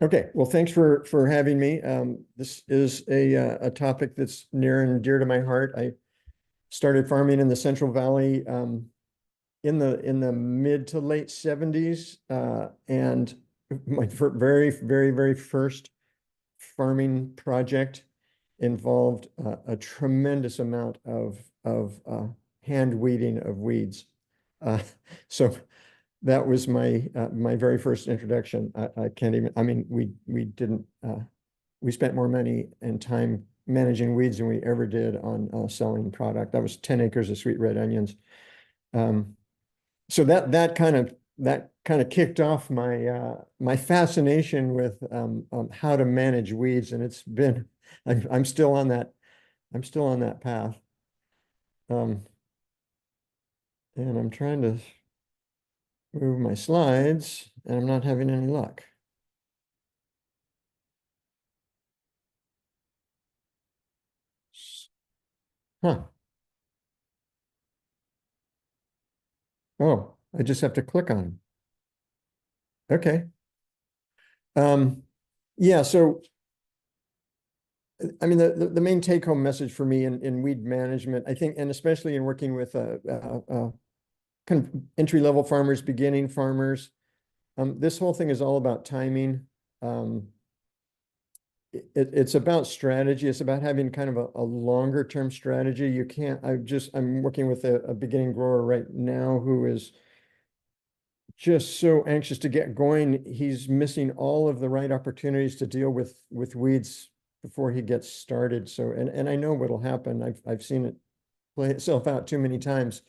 Okay, well, thanks for having me. This is a topic that's near and dear to my heart. I started farming in the Central Valley in the mid to late 70s, and my very first farming project involved a tremendous amount of hand weeding of weeds. Uh, so that was my very first introduction. I can't even, I mean, we didn't we spent more money and time managing weeds than we ever did on selling product. That was 10 acres of sweet red onions. Um, so that kind of kicked off my fascination with how to manage weeds, and it's been I'm still on that path. Um, and I'm trying to move my slides, and I'm not having any luck. Huh. Oh, I just have to click on it. Okay. Um, yeah, so I mean the main take home message for me in weed management, I think, and especially in working with kind of entry level farmers, beginning farmers, this whole thing is all about timing. Um, it's about strategy. It's about having kind of a longer term strategy. You can't, I'm working with a beginning grower right now who is just so anxious to get going. He's missing all of the right opportunities to deal with weeds before he gets started. So, and I know what'll happen. I've seen it play itself out too many times.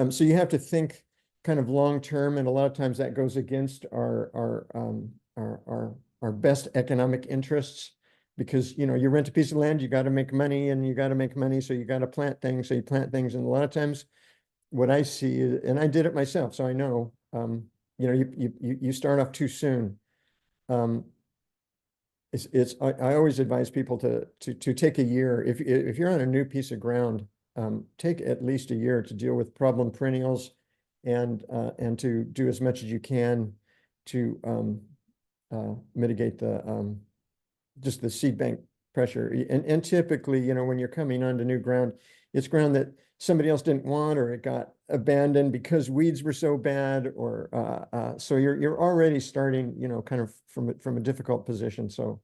So you have to think kind of long term, and a lot of times that goes against our best economic interests, because you rent a piece of land, you got to make money, and you got to make money, so you got to plant things. So you plant things, and a lot of times what I see, and I did it myself, so I know, you start off too soon. Um, I always advise people to take a year. If you're on a new piece of ground, take at least a year to deal with problem perennials, and to do as much as you can to mitigate the just the seed bank pressure. And typically, when you're coming onto new ground, it's ground that somebody else didn't want, or it got abandoned because weeds were so bad, or so you're already starting, kind of from a difficult position. So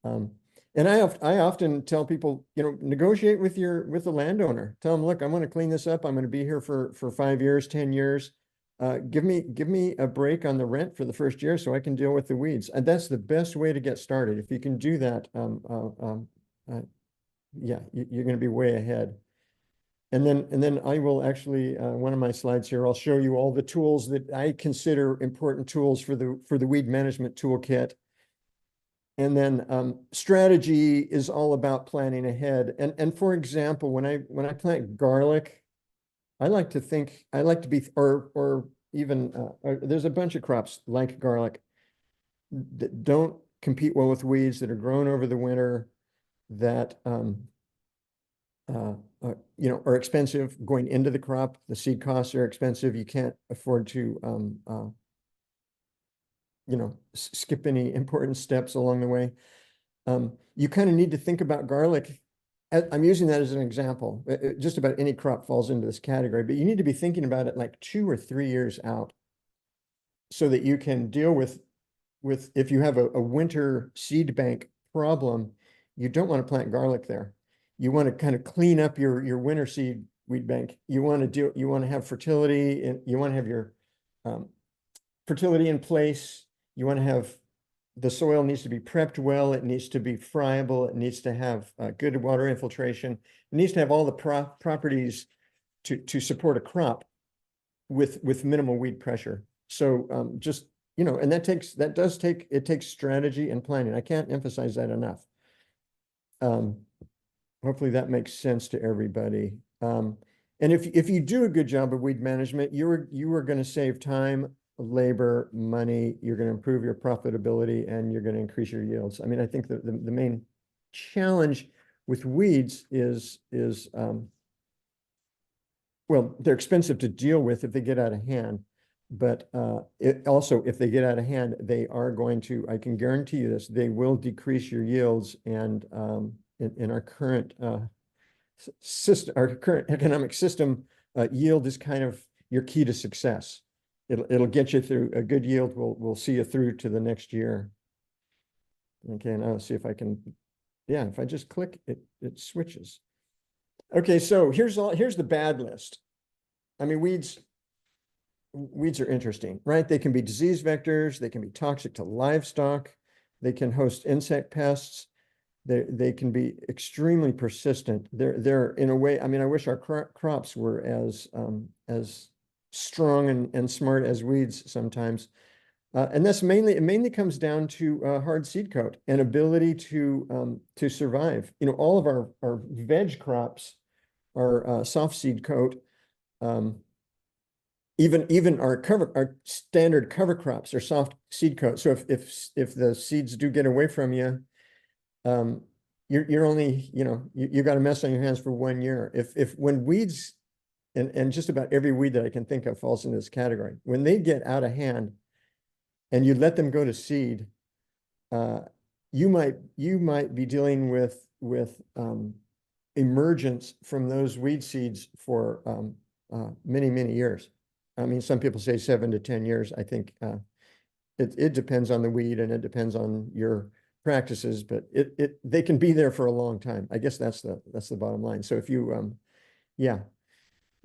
um, and I often tell people, negotiate with the landowner. Tell them, look, I'm going to clean this up. I'm going to be here for 5 years, 10 years. Give me a break on the rent for the first year so I can deal with the weeds. And that's the best way to get started. If you can do that, yeah, you're going to be way ahead. And then I will actually, one of my slides here, I'll show you all the tools that I consider important tools for the weed management toolkit. And then strategy is all about planning ahead. And for example, when I plant garlic, I like to be, or even there's a bunch of crops like garlic that don't compete well with weeds, that are grown over the winter, that uh, are expensive going into the crop. The seed costs are expensive. You can't afford to skip any important steps along the way. You kind of need to think about garlic. I'm using that as an example. Just about any crop falls into this category, but you need to be thinking about it like 2 or 3 years out, so that you can deal with if you have a winter seed bank problem. You don't want to plant garlic there. You want to kind of clean up your winter seed weed bank. You want to have fertility, and you want to have your um, fertility in place. You want to have the soil needs to be prepped well. It needs to be friable. It needs to have good water infiltration. It needs to have all the properties to support a crop with minimal weed pressure. So just, and it takes strategy and planning. I can't emphasize that enough. Um, Hopefully that makes sense to everybody. And if you do a good job of weed management, you are going to save time, labor, money. You're going to improve your profitability, and you're going to increase your yields. I mean, I think the main challenge with weeds is well, they're expensive to deal with if they get out of hand. But it also, if they get out of hand, they are going to, I can guarantee you this, they will decrease your yields. And in our current system, our current economic system, yield is kind of your key to success. It'll get you through a good yield. Will see you through to the next year. Okay, and I'll see if I can, yeah, if I just click it, it switches. Okay, so here's the bad list. I mean, weeds are interesting, right? They can be disease vectors, they can be toxic to livestock, they can host insect pests, they can be extremely persistent. They're in a way, I mean, I wish our crops were as strong and smart as weeds sometimes. And that's it mainly comes down to hard seed coat and ability to survive. You know, all of our veg crops are soft seed coat. Um, even our standard cover crops are soft seed coat. So if the seeds do get away from you, um, you're only, you got a mess on your hands for 1 year. If when weeds and just about every weed that I can think of falls into this category, when they get out of hand and you let them go to seed, uh, you might be dealing with emergence from those weed seeds for many years. I mean, some people say 7 to 10 years. I think it depends on the weed and it depends on your practices, but they can be there for a long time. I guess that's the bottom line. So if you yeah,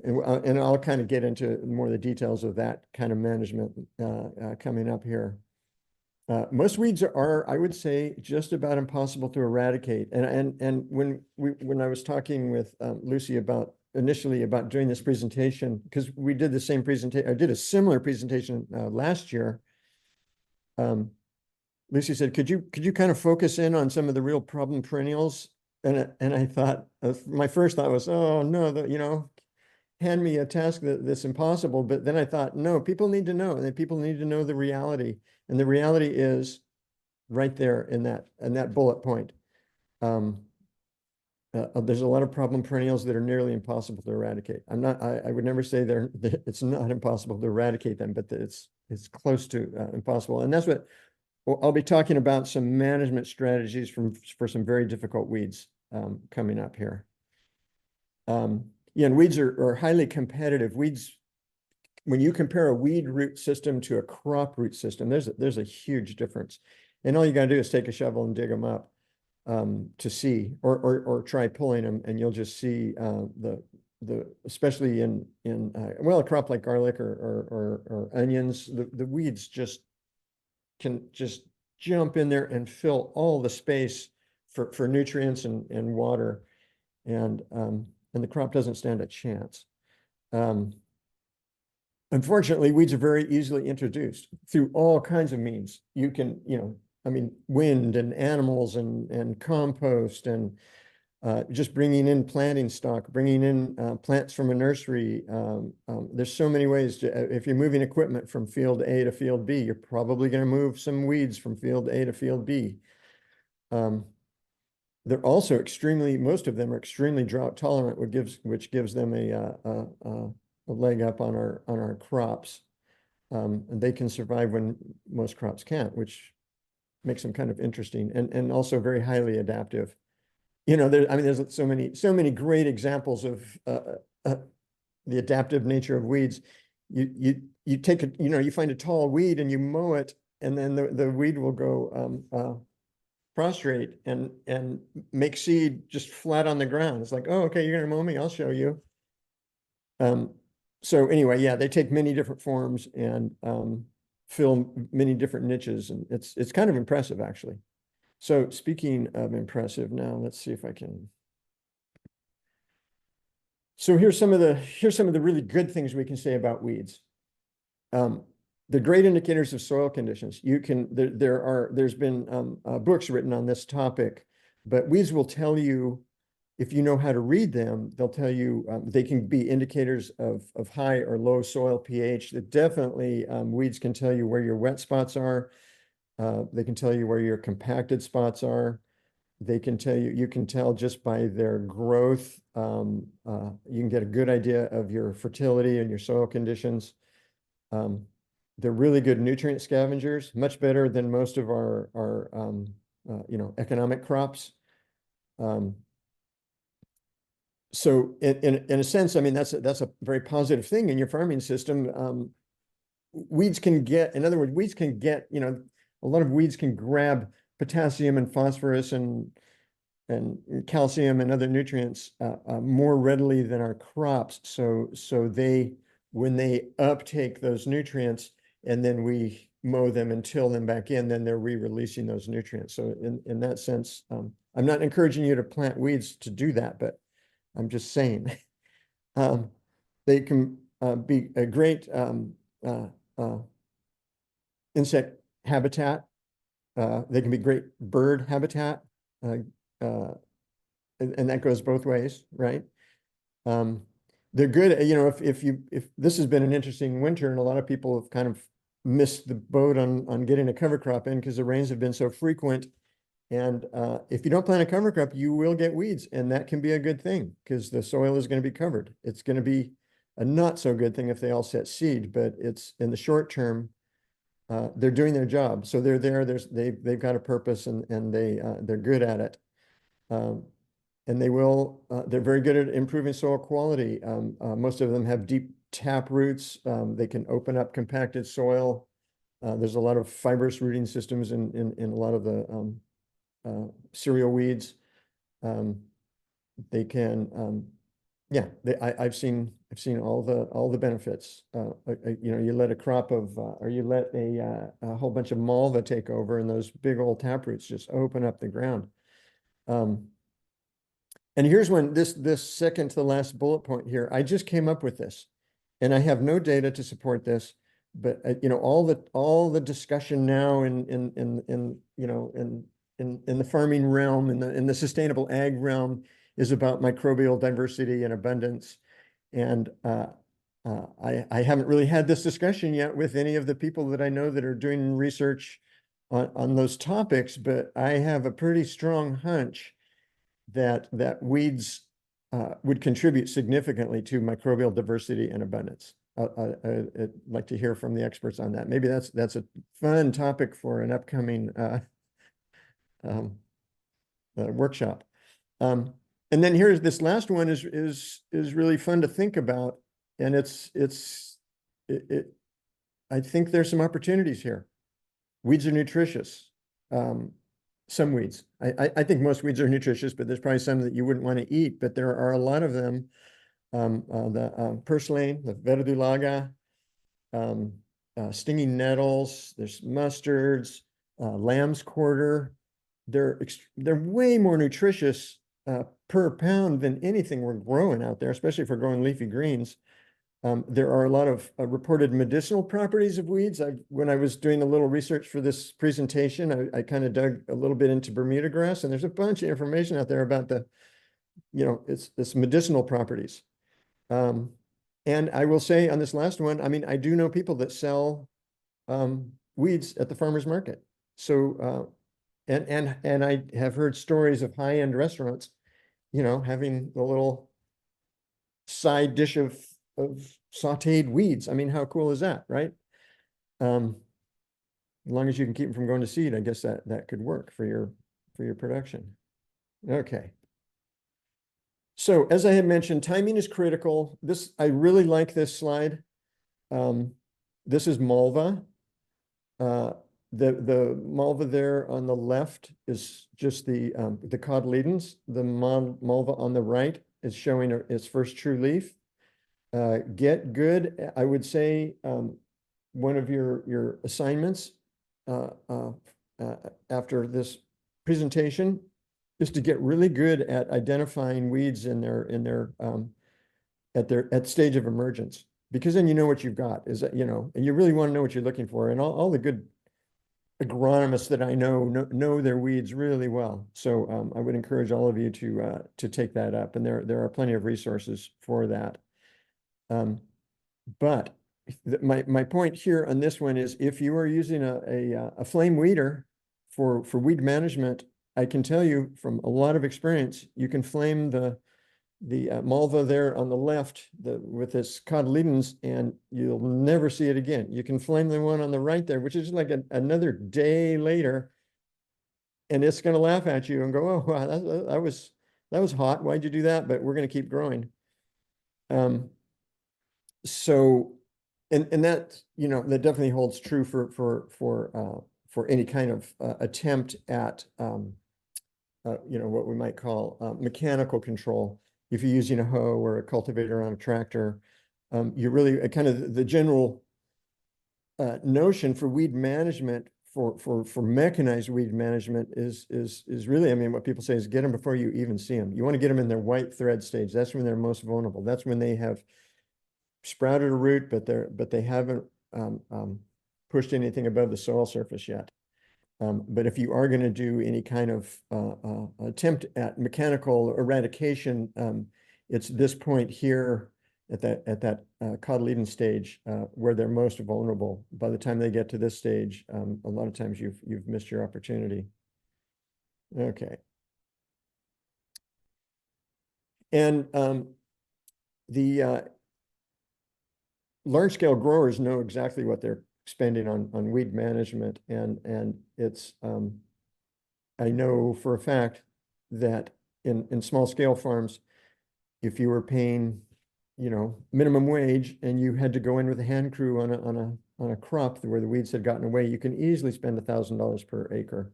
and I'll kind of get into more of the details of that kind of management coming up here. Most weeds are, I would say, just about impossible to eradicate. And when I was talking with Lucy initially about doing this presentation, because we did the same presentation, I did a similar presentation last year. Lucy said, "Could you kind of focus in on some of the real problem perennials?" And I thought, my first thought was, oh no, hand me a task that's impossible. But then I thought, no, people need to know, and people need to know the reality. And the reality is right there in that bullet point. There's a lot of problem perennials that are nearly impossible to eradicate. I would never say it's not impossible to eradicate them, but it's close to impossible. And that's what I'll be talking about, some management strategies for some very difficult weeds coming up here. Yeah, and weeds are highly competitive. Weeds, when you compare a weed root system to a crop root system, there's a huge difference. And all you got to do is take a shovel and dig them up to see, or try pulling them, and you'll just see especially in well, a crop like garlic or onions, the weeds can just jump in there and fill all the space for nutrients and water, and the crop doesn't stand a chance. Unfortunately, weeds are very easily introduced through all kinds of means. You can, I mean, wind and animals and compost and just bringing in planting stock, bringing in plants from a nursery. There's so many ways if you're moving equipment from field A to field B, you're probably going to move some weeds from field A to field B. They're also most of them are extremely drought tolerant, which gives them a leg up on our crops. And they can survive when most crops can't, which makes them kind of interesting and also very highly adaptive. There's so many great examples of the adaptive nature of weeds. You take you find a tall weed and you mow it, and then the weed will go prostrate and make seed just flat on the ground. It's like, oh, okay, you're gonna mow me, I'll show you. So anyway, yeah, they take many different forms and fill many different niches, and it's kind of impressive, actually. So speaking of impressive, now let's see if I can. So here's some of the really good things we can say about weeds. The great indicators of soil conditions. There's been books written on this topic, but weeds will tell you, if you know how to read them, they'll tell you they can be indicators of high or low soil pH. That definitely weeds can tell you where your wet spots are. They can tell you where your compacted spots are. They can tell you can tell just by their growth. You can get a good idea of your fertility and your soil conditions. they're really good nutrient scavengers, much better than most of our economic crops. Um, so in a sense, I mean, that's a very positive thing in your farming system. Weeds can get, in other words, weeds can get, a lot of weeds can grab potassium and phosphorus and calcium and other nutrients more readily than our crops. So when they uptake those nutrients and then we mow them and till them back in, then they're re-releasing those nutrients. So in that sense, I'm not encouraging you to plant weeds to do that, but I'm just saying they can be a great uh, insect habitat. They can be great bird habitat. Uh, uh, and that goes both ways, right? Um, they're good, if this has been an interesting winter and a lot of people have kind of missed the boat on getting a cover crop in because the rains have been so frequent. And if you don't plant a cover crop, you will get weeds, and that can be a good thing because the soil is going to be covered. It's going to be a not so good thing if they all set seed, but it's in the short term, they're doing their job. So they're there, they've got a purpose and they're good at it. Um, and they're very good at improving soil quality. Most of them have deep tap roots. They can open up compacted soil. There's a lot of fibrous rooting systems in a lot of the cereal weeds. They can, yeah, I've seen all the benefits. You let a crop of, or you let a whole bunch of malva take over, and those big old tap roots just open up the ground. And here's when this second to the last bullet point here, I just came up with this, and I have no data to support this, but all the discussion now in the farming realm, in the sustainable ag realm, is about microbial diversity and abundance. And I haven't really had this discussion yet with any of the people that I know that are doing research on those topics, but I have a pretty strong hunch that weeds would contribute significantly to microbial diversity and abundance. I'd like to hear from the experts on that. Maybe that's a fun topic for an upcoming workshop. And then here's this last one is really fun to think about, and I think there's some opportunities here. Weeds are nutritious. Some weeds. I think most weeds are nutritious, but there's probably some that you wouldn't want to eat. But there are a lot of them. The purslane, the verdulaga, stinging nettles. There's mustards, lamb's quarter. They're way more nutritious per pound than anything we're growing out there, especially if we're growing leafy greens. There are a lot of reported medicinal properties of weeds. When I was doing a little research for this presentation, I kind of dug a little bit into Bermuda grass, and there's a bunch of information out there about its medicinal properties. And I will say on this last one, I mean, I do know people that sell weeds at the farmer's market. So, and I have heard stories of high-end restaurants, having the little side dish of sauteed weeds. I mean, how cool is that, right? As long as you can keep them from going to seed, I guess that could work for your production. Okay. So as I had mentioned, timing is critical. I really like this slide. This is malva. The malva there on the left is just the cotyledons. The malva on the right is showing its first true leaf. Get good. I would say one of your assignments after this presentation is to get really good at identifying weeds at stage of emergence, because then you know what you've got, and you really want to know what you're looking for. And all the good agronomists that I know their weeds really well. So I would encourage all of you to take that up, and there are plenty of resources for that. But my point here on this one is, if you are using a flame weeder for weed management, I can tell you from a lot of experience, you can flame the malva there on the left, with its cotyledons, and you'll never see it again. You can flame the one on the right there, which is like another day later, and it's going to laugh at you and go, "Oh, wow, that was hot. Why'd you do that?" But we're going to keep growing. So, and that, that definitely holds true for any kind of attempt at what we might call mechanical control. If you're using a hoe or a cultivator on a tractor, you really kind of the general notion for weed management, for mechanized weed management is really, I mean, what people say is get them before you even see them. You want to get them in their white thread stage. That's when they're most vulnerable. That's when they have sprouted a root, but they haven't pushed anything above the soil surface yet. But if you are going to do any kind of attempt at mechanical eradication, it's this point here at that cotyledon stage where they're most vulnerable. By the time they get to this stage, a lot of times you've missed your opportunity. Okay. And the large scale growers know exactly what they're spending on weed management, and it's I know for a fact that in small scale farms, if you were paying minimum wage and you had to go in with a hand crew on a crop where the weeds had gotten away, you can easily spend $1,000 per acre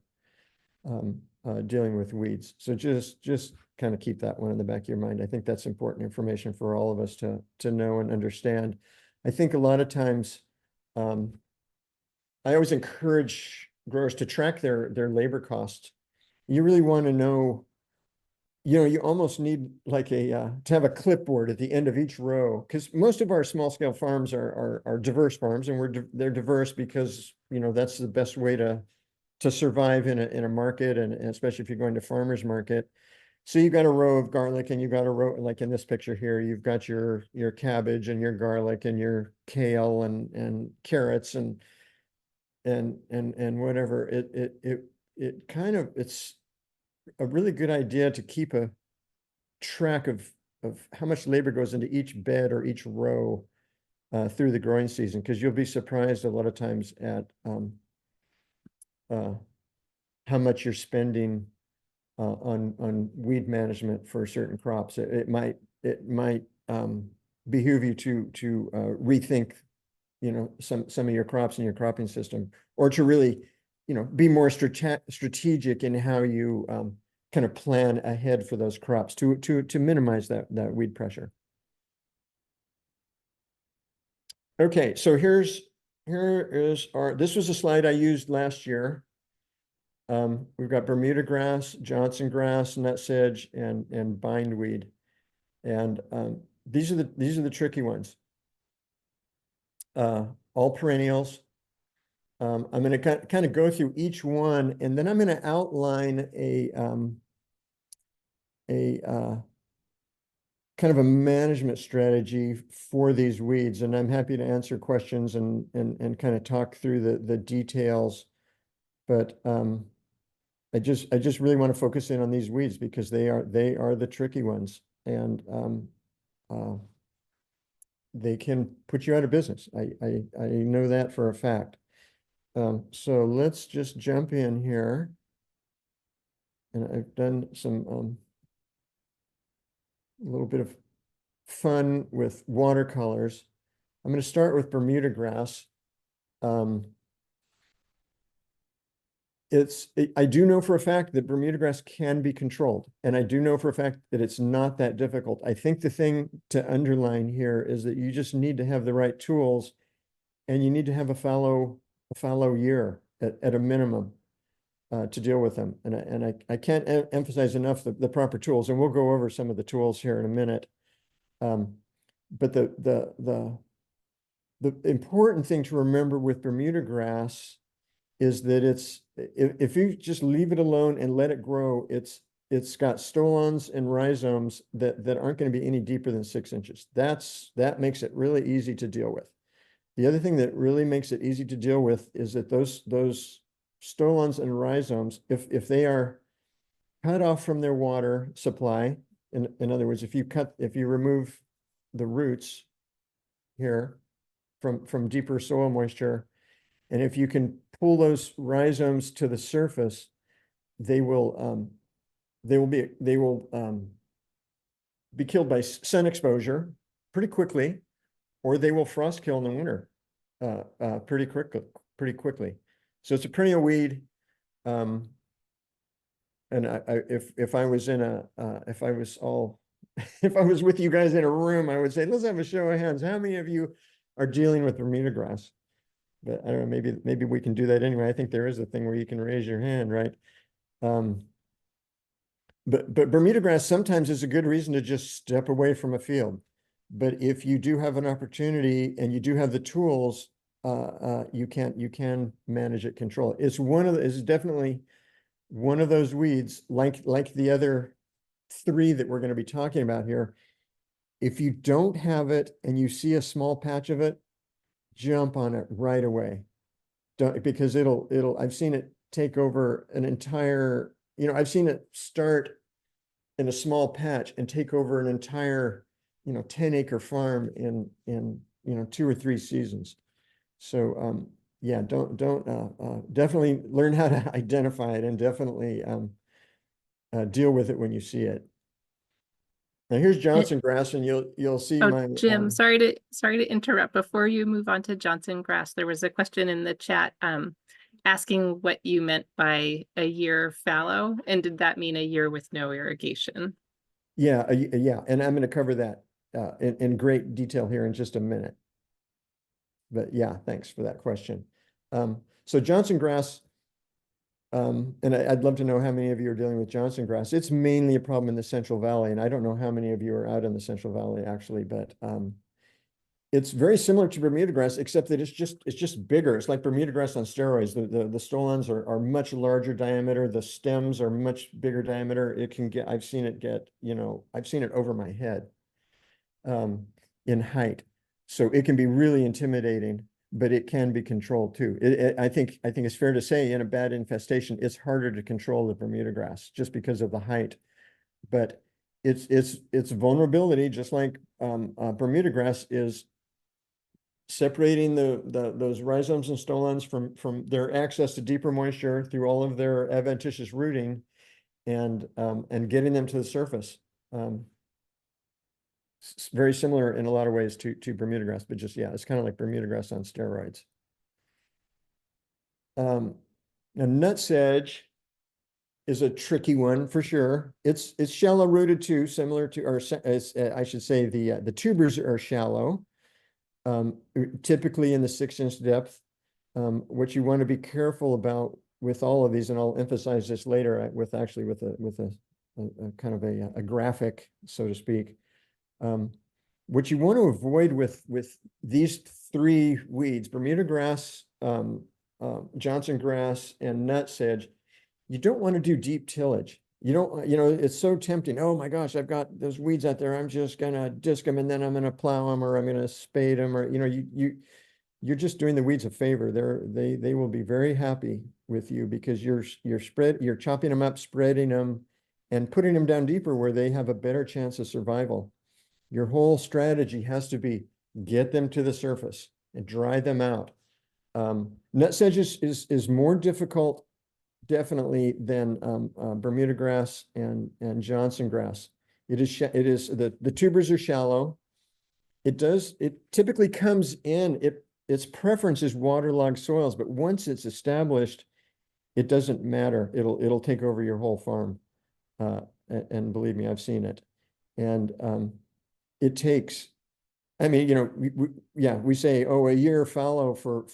dealing with weeds. So just kind of keep that one in the back of your mind. I think that's important information for all of us to know and understand. I think a lot of times, I always encourage growers to track their labor costs. You really want to know, you almost need like to have a clipboard at the end of each row, because most of our small scale farms are diverse farms, and they're diverse because that's the best way to survive in a market, and especially if you're going to farmers market. So you've got a row of garlic, and you've got a row, like in this picture here, you've got your cabbage and your garlic and your kale and carrots and whatever. It kind of, it's a really good idea to keep a track of how much labor goes into each bed or each row through the growing season, because you'll be surprised a lot of times at how much you're spending on weed management for certain crops. It might behoove you to rethink some of your crops in your cropping system, or to really be more strategic in how you kind of plan ahead for those crops to minimize that weed pressure. Okay, so here is this was a slide I used last year. We've got Bermuda grass, Johnson grass, nut sedge, and bindweed. And these are the tricky ones. All perennials. I'm going to kind of go through each one, and then I'm going to outline a kind of a management strategy for these weeds. And I'm happy to answer questions and kind of talk through the details. But I just really want to focus in on these weeds because they are the tricky ones, and they can put you out of business. I know that for a fact. So let's just jump in here, and I've done some a little bit of fun with watercolors. I'm going to start with Bermuda grass. I do know for a fact that Bermuda grass can be controlled, and I do know for a fact that it's not that difficult. I think the thing to underline here is that you just need to have the right tools, and you need to have a fallow year at a minimum to deal with them. And I can't emphasize enough the proper tools, and we'll go over some of the tools here in a minute. But the important thing to remember with Bermuda grass is that if you just leave it alone and let it grow, it's got stolons and rhizomes that aren't going to be any deeper than 6 inches. That makes it really easy to deal with. The other thing that really makes it easy to deal with is that those stolons and rhizomes, if they are cut off from their water supply, In other words, if you remove the roots here from deeper soil moisture, and if you can pull those rhizomes to the surface, they will be killed by sun exposure pretty quickly, or they will frost kill in the winter pretty quickly. So it's a perennial weed. And if I was in if I was all, if I was with you guys in a room, I would say, let's have a show of hands. How many of you are dealing with Bermuda grass? But I don't know, maybe we can do that anyway. I think there is a thing where you can raise your hand, right? But Bermuda grass sometimes is a good reason to just step away from a field. But if you do have an opportunity and you do have the tools, you can manage it, control it. It's definitely one of those weeds, like the other three that we're going to be talking about here. If you don't have it and you see a small patch of it, jump on it right away. Because I've seen it take over an entire, I've seen it start in a small patch and take over an entire, 10-acre farm in 2 or 3 seasons. So yeah, definitely learn how to identify it, and definitely deal with it when you see it. Now here's Johnson grass, and you'll see my Jim, sorry to interrupt. Before you move on to Johnson grass, there was a question in the chat asking what you meant by a year fallow, and did that mean a year with no irrigation? Yeah, and I'm going to cover that in great detail here in just a minute. But yeah, thanks for that question. So Johnson grass, and I'd love to know how many of you are dealing with Johnson grass. It's mainly a problem in the Central Valley, and I don't know how many of you are out in the Central Valley actually, but it's very similar to Bermuda grass, except that it's just bigger. It's like Bermuda grass on steroids. The stolons are much larger diameter. The stems are much bigger diameter. I've seen it over my head in height. So it can be really intimidating, but it can be controlled too. I think it's fair to say in a bad infestation, it's harder to control the Bermuda grass just because of the height. But its vulnerability, just like Bermuda grass, is separating those rhizomes and stolons from their access to deeper moisture through all of their adventitious rooting, and getting them to the surface. It's very similar in a lot of ways to Bermuda grass, but just, yeah, it's kind of like Bermuda grass on steroids. Now nut sedge is a tricky one for sure. It's shallow rooted too, similar to, or I should say the tubers are shallow, typically in the 6-inch depth. What you want to be careful about with all of these, and I'll emphasize this later with a kind of a graphic, so to speak. What you want to avoid with these 3 weeds, Bermuda grass, Johnson grass, and nut sedge, you don't want to do deep tillage. You don't, it's so tempting. Oh my gosh, I've got those weeds out there. I'm just gonna disc them, and then I'm gonna plow them, or I'm gonna spade them, or you're just doing the weeds a favor. They will be very happy with you, because you're chopping them up, spreading them, and putting them down deeper where they have a better chance of survival. Your whole strategy has to be get them to the surface and dry them out. Nut sedge is more difficult, definitely, than Bermuda grass and Johnson grass. The tubers are shallow. It typically comes in, its preference is waterlogged soils, but once it's established, it doesn't matter. It'll take over your whole farm. And believe me, I've seen it. And it takes, I mean, we say, oh, a year fallow for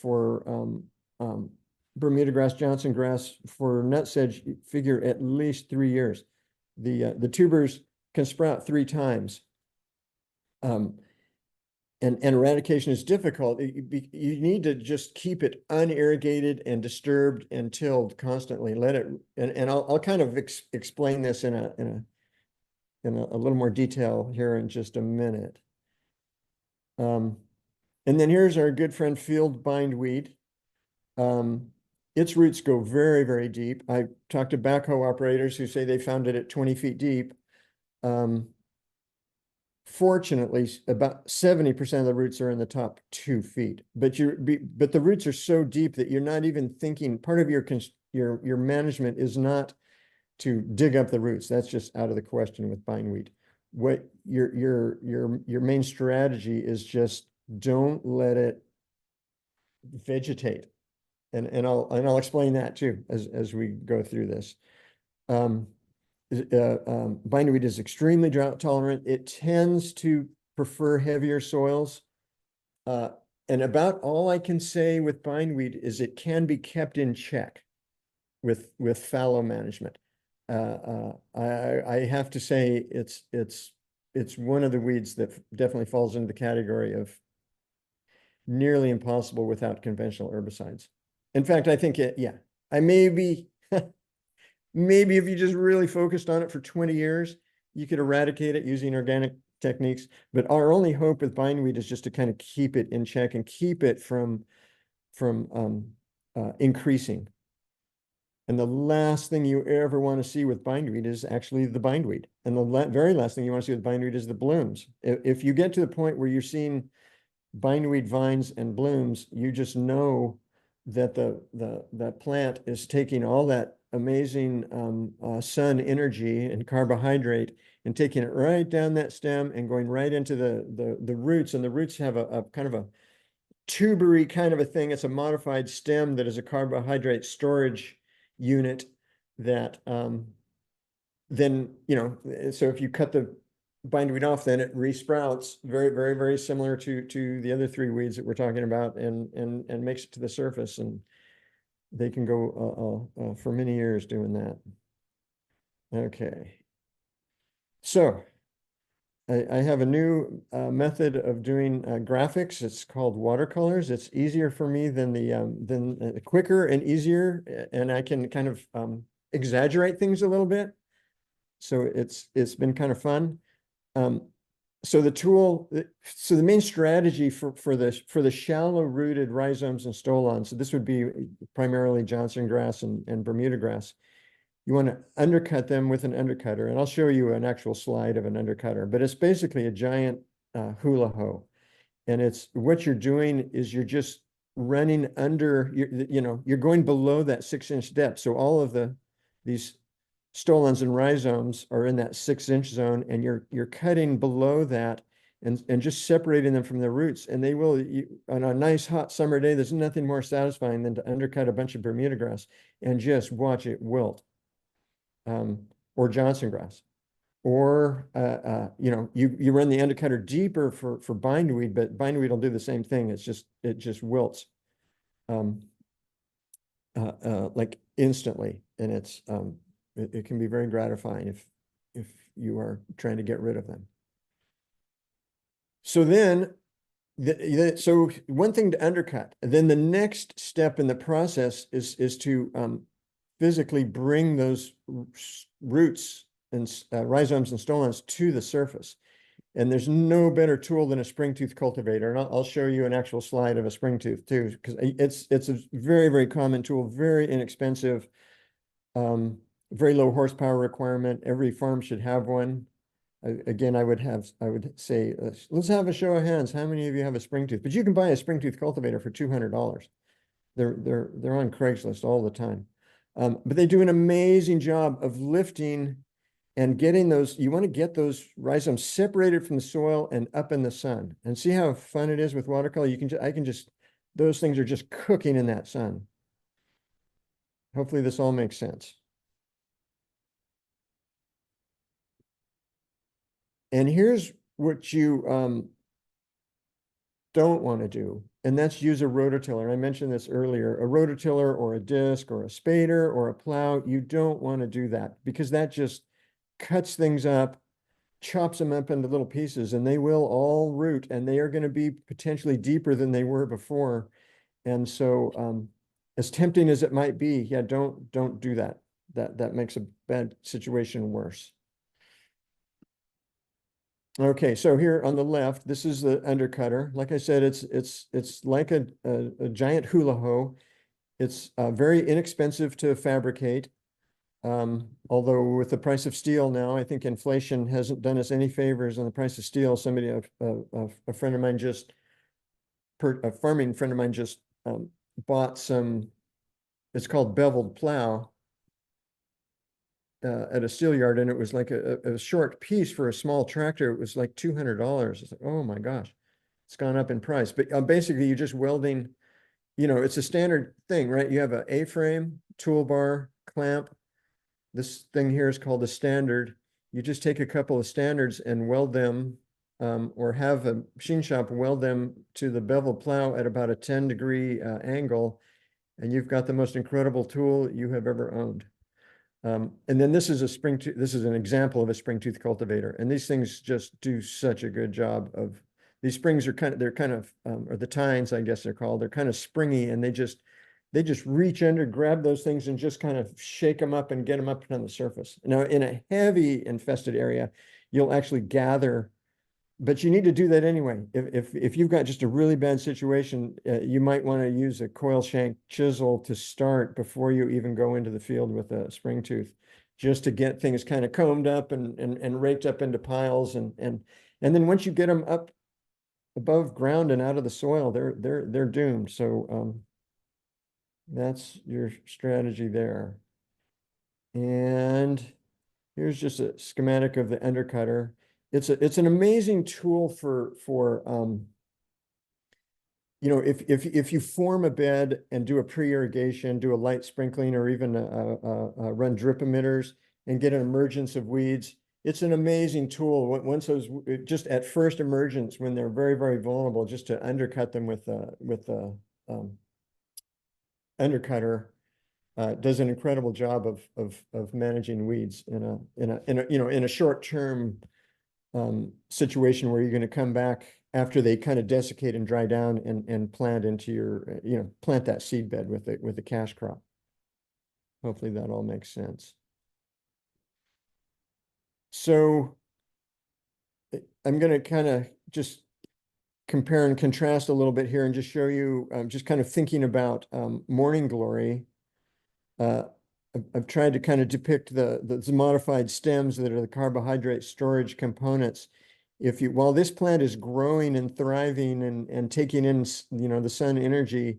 Bermuda grass, Johnson grass. For nut sedge, figure at least 3 years. The tubers can sprout 3 times. And eradication is difficult. You need to just keep it unirrigated and disturbed and tilled constantly. Let it, and I'll kind of explain this in a little more detail here in just a minute. And then here's our good friend field bindweed. Its roots go very, very deep. I talked to backhoe operators who say they found it at 20 feet deep. Fortunately, about 70% of the roots are in the top 2 feet, but the roots are so deep that you're not even thinking, part of your management is not to dig up the roots. That's just out of the question with bindweed. What your main strategy is, just don't let it vegetate. And I'll explain that too as we go through this. Bindweed is extremely drought tolerant. It tends to prefer heavier soils. Uh, and about all I can say with bindweed is it can be kept in check with fallow management. I have to say it's one of the weeds that definitely falls into the category of nearly impossible without conventional herbicides. In fact, I think I maybe maybe if you just really focused on it for 20 years, you could eradicate it using organic techniques. But our only hope with bindweed is just to kind of keep it in check and keep it from increasing. And the last thing you ever want to see with bindweed is actually the bindweed. And the very last thing you want to see with bindweed is the blooms. If you get to the point where you're seeing bindweed vines and blooms, you just know that the plant is taking all that amazing sun energy and carbohydrate and taking it right down that stem and going right into the roots. And the roots have a kind of a tubery kind of a thing. It's a modified stem that is a carbohydrate storage unit that then, so if you cut the bindweed off, then it resprouts very, very, very similar to the other 3 weeds that we're talking about and makes it to the surface. And they can go for many years doing that. Okay. So I have a new method of doing graphics. It's called watercolors. It's easier for me than quicker and easier, and I can kind of exaggerate things a little bit. So it's been kind of fun. So the main strategy for the shallow rooted rhizomes and stolons, so this would be primarily Johnson grass and Bermuda grass. You want to undercut them with an undercutter, and I'll show you an actual slide of an undercutter, but it's basically a giant hula hoe. And it's what you're doing is you're just running under, you're going below that 6-inch depth. So all of these stolons and rhizomes are in that 6-inch zone, and you're cutting below that and just separating them from the roots. And they will, on a nice hot summer day, there's nothing more satisfying than to undercut a bunch of Bermuda grass and just watch it wilt. Or Johnson grass, or you run the undercutter deeper for bindweed, but bindweed will do the same thing. It just wilts like instantly, and it can be very gratifying if you are trying to get rid of them. So then, so one thing to undercut, then the next step in the process is to physically bring those roots and rhizomes and stolons to the surface. And there's no better tool than a spring tooth cultivator. And I'll show you an actual slide of a spring tooth too, because it's a very, very common tool, very inexpensive, very low horsepower requirement. Every farm should have one. Again, I would say, let's have a show of hands. How many of you have a spring tooth? But you can buy a spring tooth cultivator for $200. They're on Craigslist all the time. But they do an amazing job of lifting and getting those. You want to get those rhizomes separated from the soil and up in the sun. And see how fun it is with watercolor? Those things are just cooking in that sun. Hopefully this all makes sense. And here's what you don't want to do, and that's use a rototiller. I mentioned this earlier, a rototiller or a disc or a spader or a plow. You don't want to do that because that just cuts things up, chops them up into little pieces, and they will all root, and they are going to be potentially deeper than they were before. And so as tempting as it might be, yeah, don't do that. That makes a bad situation worse. Okay, so here on the left, this is the undercutter. Like I said, it's like a giant hula hoe. It's very inexpensive to fabricate. Although with the price of steel now, I think inflation hasn't done us any favors on the price of steel. Somebody, a friend of mine just, a farming friend of mine just bought some, it's called beveled plow at a steel yard, and it was like a short piece for a small tractor. It was like $200. It's like, oh my gosh, it's gone up in price. But basically, you're just welding, it's a standard thing, right? You have a A-frame, toolbar, clamp. This thing here is called a standard. You just take a couple of standards and weld them, or have a machine shop weld them to the bevel plow at about a 10-degree angle, and you've got the most incredible tool you have ever owned. And then this is this is an example of a spring tooth cultivator, and these things just do such a good job of. These springs are they're kind of, or the tines, I guess they're called. They're kind of springy, and they just reach under, grab those things, and just kind of shake them up and get them up on the surface. Now, in a heavy infested area, you'll actually gather, but you need to do that anyway. If you've got just a really bad situation, you might want to use a coil shank chisel to start before you even go into the field with a spring tooth, just to get things kind of combed up and raked up into piles, and then once you get them up above ground and out of the soil, they're doomed. So that's your strategy there. And here's just a schematic of the undercutter. It's an amazing tool for if you form a bed and do a pre-irrigation, do a light sprinkling, or even run drip emitters and get an emergence of weeds. It's an amazing tool. Once those, just at first emergence, when they're very, very vulnerable, just to undercut them with the undercutter, does an incredible job of managing weeds in a short-term situation where you're going to come back after they kind of desiccate and dry down and plant into your, plant that seed bed with the cash crop. Hopefully that all makes sense. So I'm going to kind of just compare and contrast a little bit here and just show you, just kind of thinking about morning glory. I've tried to kind of depict the modified stems that are the carbohydrate storage components. While this plant is growing and thriving and taking in, the sun energy,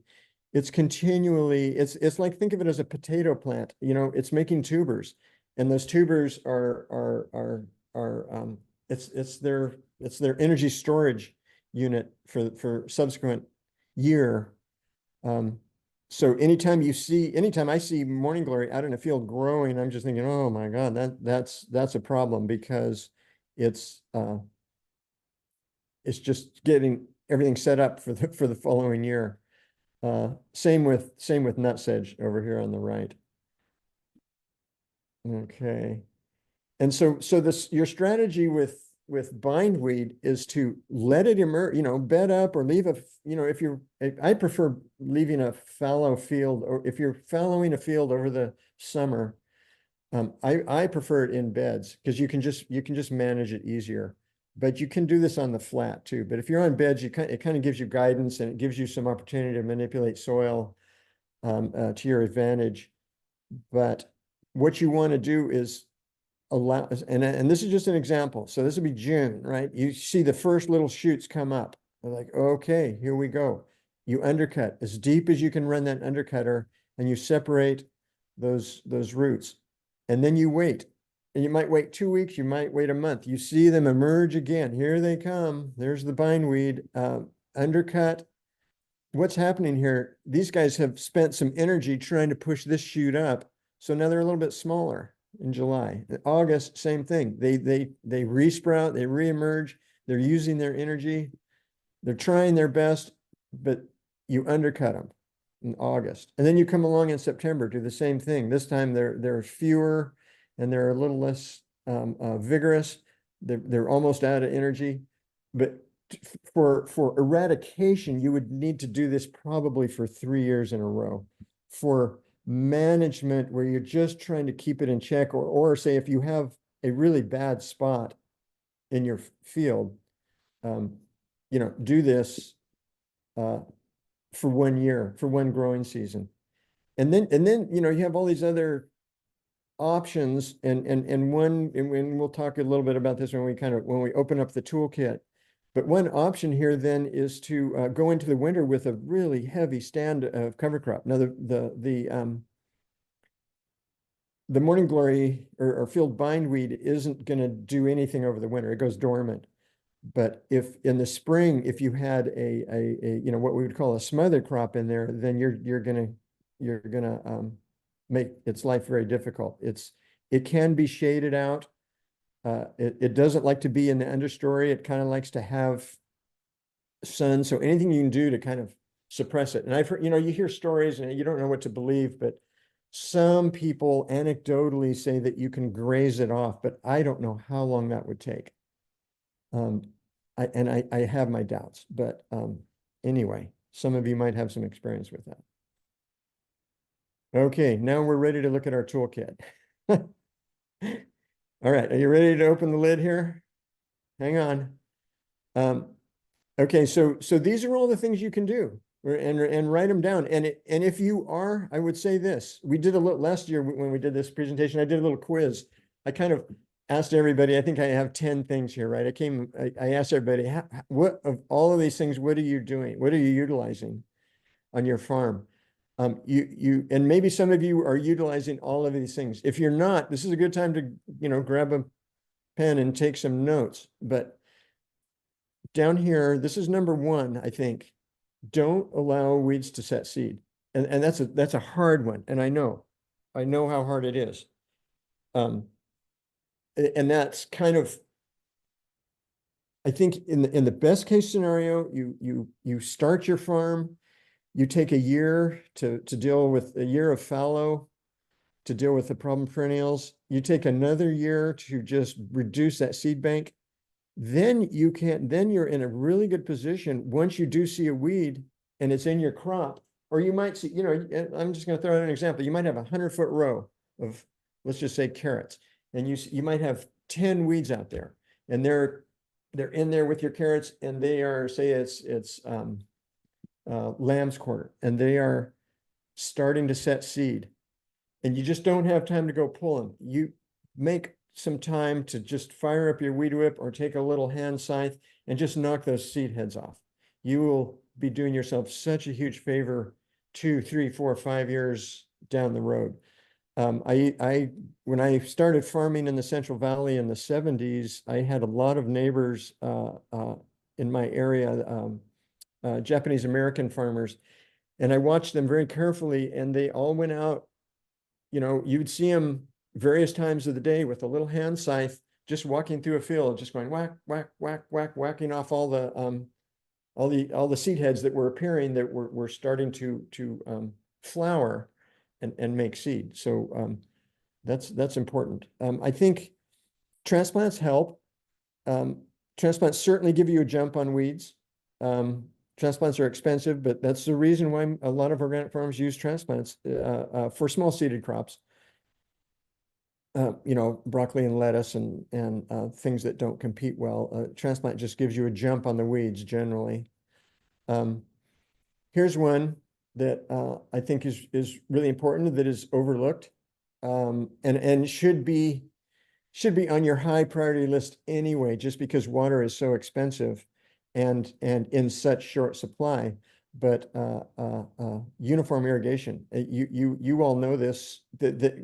it's continually, it's like, think of it as a potato plant, it's making tubers, and those tubers it's their energy storage unit for subsequent year. So anytime I see morning glory out in a field growing, I'm just thinking, oh my God, that's a problem, because it's just getting everything set up for the following year. Same with nutsedge over here on the right. Okay. And so your strategy with bindweed is to let it emerge, bed up, or leave I prefer leaving a fallow field, or if you're fallowing a field over the summer, I prefer it in beds, because you can just manage it easier. But you can do this on the flat too. But if you're on beds, it kind of gives you guidance, and it gives you some opportunity to manipulate soil to your advantage. But what you want to do is allow, and this is just an example. So this would be June, right? You see the first little shoots come up. They're like, okay, here we go. You undercut as deep as you can run that undercutter, and you separate those roots. And then you wait. And you might wait 2 weeks, you might wait a month. You see them emerge again. Here they come. There's the bindweed. Undercut. What's happening here? These guys have spent some energy trying to push this shoot up. So now they're a little bit smaller in July. In August, same thing. They resprout, they reemerge, they're using their energy, they're trying their best, but you undercut them in August. And then you come along in September, do the same thing. This time they're fewer and they're a little less vigorous. They're almost out of energy. But for eradication, you would need to do this probably for 3 years in a row. For management, where you're just trying to keep it in check, or say if you have a really bad spot in your field, do this for 1 year, for one growing season. And then you have all these other options, and one, and we'll talk a little bit about this when we open up the toolkit. But one option here then is to go into the winter with a really heavy stand of cover crop. Now the morning glory or field bindweed isn't going to do anything over the winter. It goes dormant. But if in the spring, if you had a what we would call a smothered crop in there, then you're gonna make its life very difficult. It can be shaded out. It doesn't like to be in the understory. It kind of likes to have sun. So anything you can do to kind of suppress it. And I've heard, you hear stories and you don't know what to believe, but some people anecdotally say that you can graze it off, but I don't know how long that would take. I have my doubts, but anyway, some of you might have some experience with that. Okay, now we're ready to look at our toolkit. All right, are you ready to open the lid here? Hang on. Okay, so these are all the things you can do, and write them down. And if you are, I would say this: we did a little last year when we did this presentation. I did a little quiz. I kind of asked everybody. I think I have 10 things here, right? I asked everybody, what of all of these things, what are you doing? What are you utilizing on your farm? And maybe some of you are utilizing all of these things. If you're not, this is a good time to grab a pen and take some notes. But down here, this is number one, I think. Don't allow weeds to set seed. And that's a hard one. And I know how hard it is. And that's kind of, I think in the best case scenario, you start your farm, you take a year to deal with a year of fallow, to deal with the problem perennials. You take another year to just reduce that seed bank. Then you're in a really good position once you do see a weed and it's in your crop, or you might see, I'm just going to throw out an example. You might have 100-foot row of, let's just say, carrots, and you might have 10 weeds out there, and they're in there with your carrots, and they are, say it's lamb's quarter, and they are starting to set seed, and you just don't have time to go pull them. You make some time to just fire up your weed whip or take a little hand scythe and just knock those seed heads off. You will be doing yourself such a huge favor 2, 3, 4, 5 years down the road. When I started farming in the Central Valley in the 70s, I had a lot of neighbors in my area, Japanese American farmers, and I watched them very carefully, and they all went out. You'd see them various times of the day with a little hand scythe, just walking through a field, just going whack, whack, whack, whack, whacking off all the seed heads that were appearing, that were starting to flower and make seed. So that's important. I think transplants help. Transplants certainly give you a jump on weeds. Transplants are expensive, but that's the reason why a lot of organic farms use transplants for small seeded crops. Broccoli and lettuce and things that don't compete well. Transplant just gives you a jump on the weeds generally. Here's one that I think is really important, that is overlooked, and should be on your high priority list anyway, just because water is so expensive and in such short supply. But uniform irrigation, you all know this, that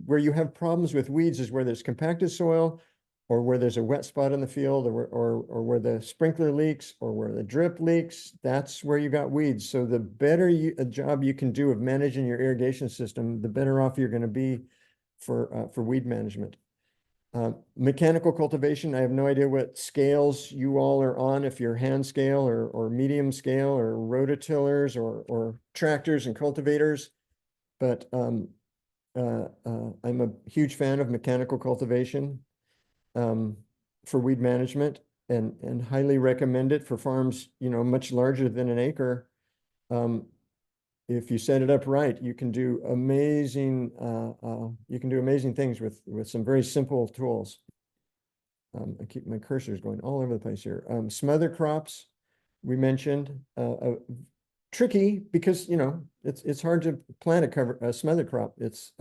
where you have problems with weeds is where there's compacted soil, or where there's a wet spot in the field, or where the sprinkler leaks, or where the drip leaks. That's where you got weeds. So the better a job you can do of managing your irrigation system, the better off you're going to be for weed management. Mechanical cultivation, I have no idea what scales you all are on, if you're hand scale or medium scale, or rototillers or tractors and cultivators, but I'm a huge fan of mechanical cultivation for weed management, and highly recommend it for farms much larger than an acre. If you set it up right, you can do amazing things with some very simple tools. I keep my cursors going all over the place here. Smother crops, we mentioned. tricky because, it's hard to plant a smother crop. It's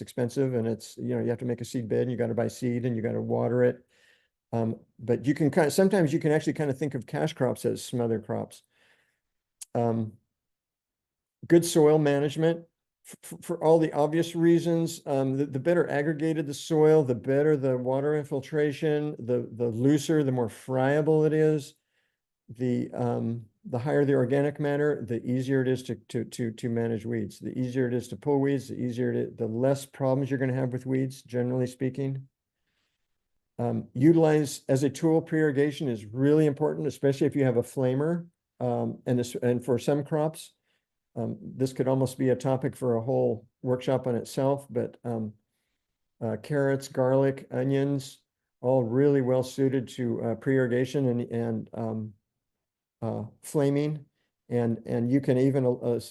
expensive, and you have to make a seed bed, and you got to buy seed, and you got to water it. But you can sometimes you can actually kind of think of cash crops as smother crops. Good soil management for all the obvious reasons. The better aggregated the soil, the better the water infiltration, the looser, the more friable it is. The higher the organic matter, the easier it is to manage weeds. The easier it is to pull weeds, the less problems you're going to have with weeds, generally speaking. Utilize as a tool pre-irrigation is really important, especially if you have a flamer. And for some crops, this could almost be a topic for a whole workshop on itself, but carrots, garlic, onions, all really well suited to pre-irrigation and flaming. And you can even,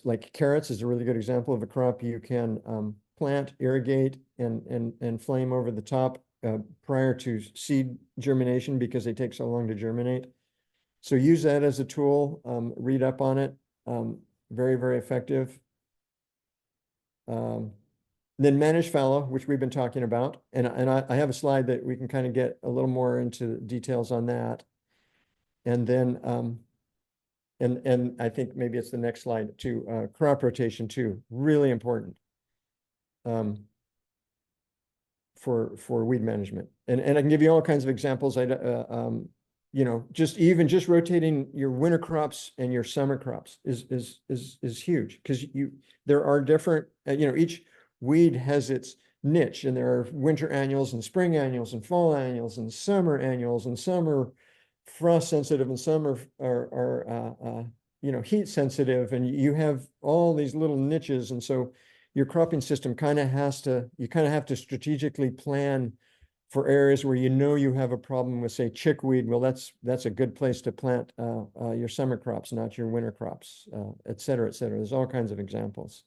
like carrots is a really good example of a crop you can plant, irrigate, and flame over the top prior to seed germination because they take so long to germinate. So use that as a tool, read up on it. Very, very effective. Then manage fallow, which we've been talking about. And I have a slide that we can kind of get a little more into details on that. And then, and I think maybe it's the next slide too, crop rotation too, really important for weed management. And I can give you all kinds of examples. Just rotating your winter crops and your summer crops is huge because there are different, each weed has its niche, and there are winter annuals and spring annuals and fall annuals and summer annuals, and some are frost sensitive and some are heat sensitive, and you have all these little niches. And so your cropping system you kind of have to strategically plan for areas where you have a problem with, say, chickweed. Well, that's a good place to plant your summer crops, not your winter crops, et cetera, et cetera. There's all kinds of examples.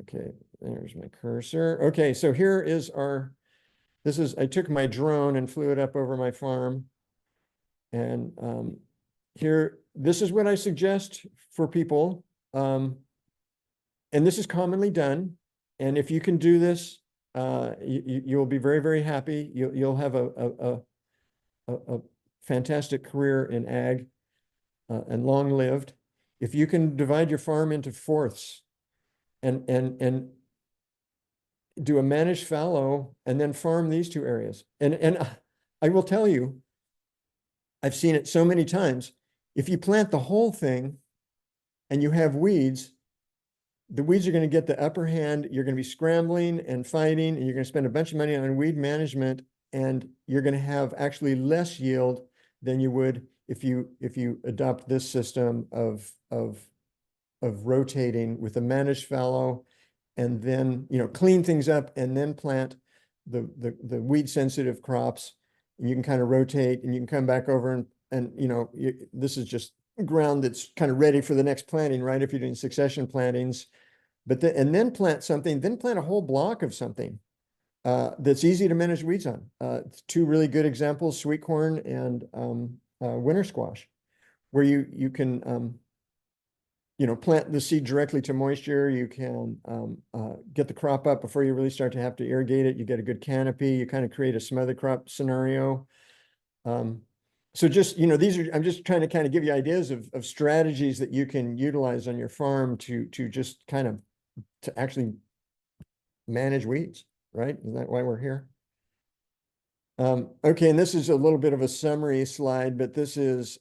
Okay, there's my cursor. Okay, so here is I took my drone and flew it up over my farm. And this is what I suggest for people. And this is commonly done. And if you can do this, you'll be very, very happy. You'll have a fantastic career in ag and long-lived. If you can divide your farm into fourths and do a managed fallow and then farm these two areas. And I will tell you, I've seen it so many times. If you plant the whole thing and you have weeds, the weeds are going to get the upper hand. You're going to be scrambling and fighting, and you're going to spend a bunch of money on weed management, and you're going to have actually less yield than you would if you adopt this system of rotating with a managed fallow, and then clean things up and then plant the weed sensitive crops. And you can kind of rotate, and you can come back over and this is just ground that's kind of ready for the next planting, right? If you're doing succession plantings, then plant something, then plant a whole block of something that's easy to manage weeds on. Two really good examples: sweet corn and winter squash, where you can plant the seed directly to moisture. You can get the crop up before you really start to have to irrigate it. You get a good canopy. You kind of create a smother crop scenario. So just, I'm just trying to kind of give you ideas of strategies that you can utilize on your farm to just kind of to actually manage weeds, right? Isn't that why we're here? Okay, and this is a little bit of a summary slide, but this is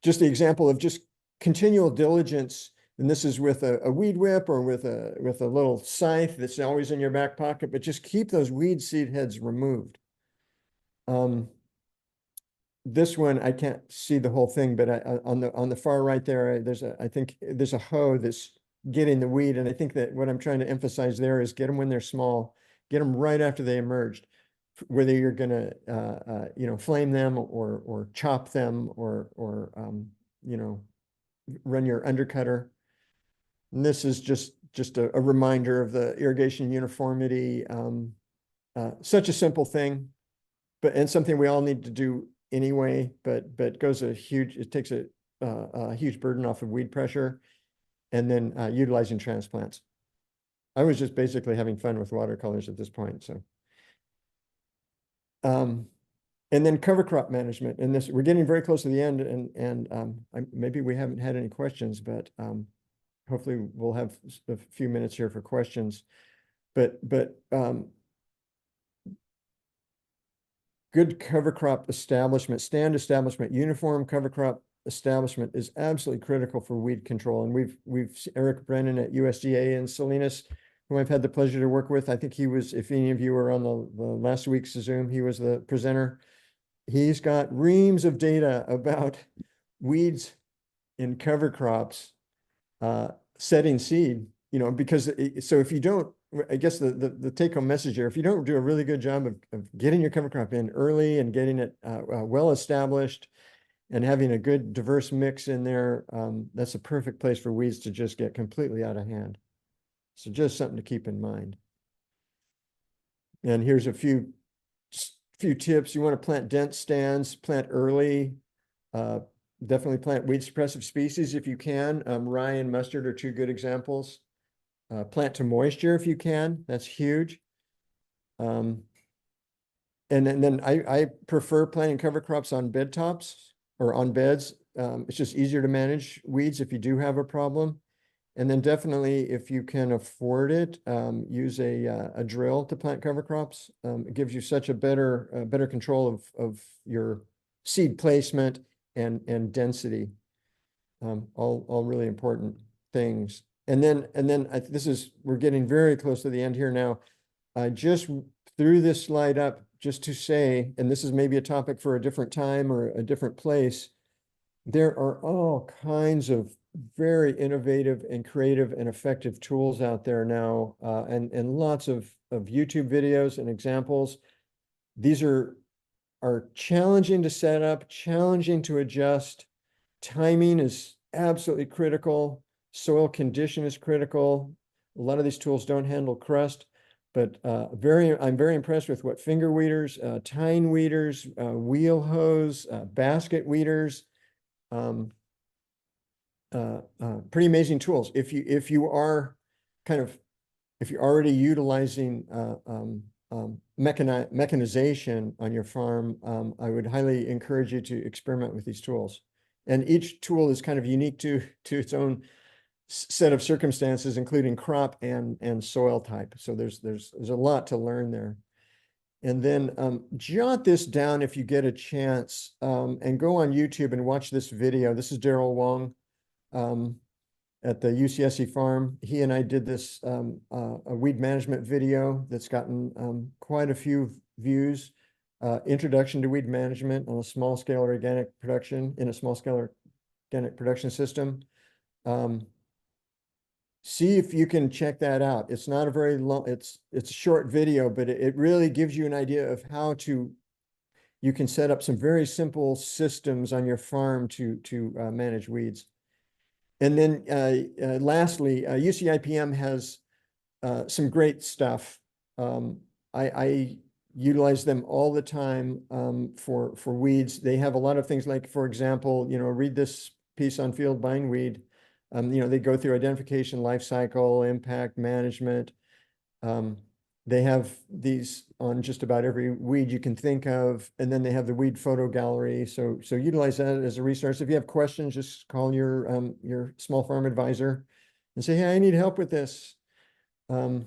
just the example of just continual diligence. And this is with a weed whip or with a little scythe that's always in your back pocket, but just keep those weed seed heads removed. This one, I can't see the whole thing, but on the far right there, I think there's a hoe that's getting the weed. And I think that what I'm trying to emphasize there is get them when they're small, get them right after they emerged, whether you're going to, flame them or chop them or run your undercutter. And this is just a reminder of the irrigation uniformity. Such a simple thing, and something we all need to do anyway, but it takes a a huge burden off of weed pressure, and then utilizing transplants. I was just basically having fun with watercolors at this point, so. And then cover crop management, and this, we're getting very close to the end, and maybe we haven't had any questions, but hopefully we'll have a few minutes here for questions. But good cover crop establishment, stand establishment, uniform cover crop establishment is absolutely critical for weed control. And we've Eric Brennan at USDA in Salinas, who I've had the pleasure to work with. I think he was, if any of you were on the last week's Zoom, he was the presenter. He's got reams of data about weeds in cover crops, setting seed, because so if you don't, I guess the take home message here, if you don't do a really good job of getting your cover crop in early and getting it well established and having a good diverse mix in there, that's a perfect place for weeds to just get completely out of hand. So just something to keep in mind. And here's a few tips. You want to plant dense stands, plant early, definitely plant weed suppressive species if you can. Rye and mustard are two good examples. Plant to moisture if you can, that's huge. And then I prefer planting cover crops on bed tops or on beds. It's just easier to manage weeds if you do have a problem. And then definitely, if you can afford it, use a drill to plant cover crops. It gives you such a better control of your seed placement and density. All really important things. And then we're getting very close to the end here now. I just threw this slide up just to say, and this is maybe a topic for a different time or a different place. There are all kinds of very innovative and creative and effective tools out there now, and lots of YouTube videos and examples. These are challenging to set up, challenging to adjust. Timing is absolutely critical. Soil condition is critical. A lot of these tools don't handle crust, but I'm very impressed with what finger weeders, tine weeders, wheel hose, basket weeders, pretty amazing tools. If you're already utilizing mechanization on your farm, I would highly encourage you to experiment with these tools. And each tool is kind of unique to its own set of circumstances, including crop and soil type. So there's a lot to learn there. And then jot this down if you get a chance, and go on YouTube and watch this video. This is Daryl Wong at the UCSC farm. He and I did this a weed management video that's gotten quite a few views. Introduction to weed management on a small scale organic production in a small scale organic production system. See if you can check that out. It's not a very long, it's a short video, but it really gives you an idea of how you can set up some very simple systems on your farm to manage weeds. And then lastly, UCIPM has some great stuff. I utilize them all the time for weeds. They have a lot of things like, for example, read this piece on field bindweed. They go through identification, life cycle, impact management. They have these on just about every weed you can think of, and then they have the weed photo gallery. So utilize that as a resource. If you have questions, just call your small farm advisor and say, "Hey, I need help with this." And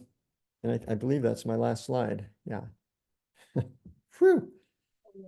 I believe that's my last slide. Yeah. Whew.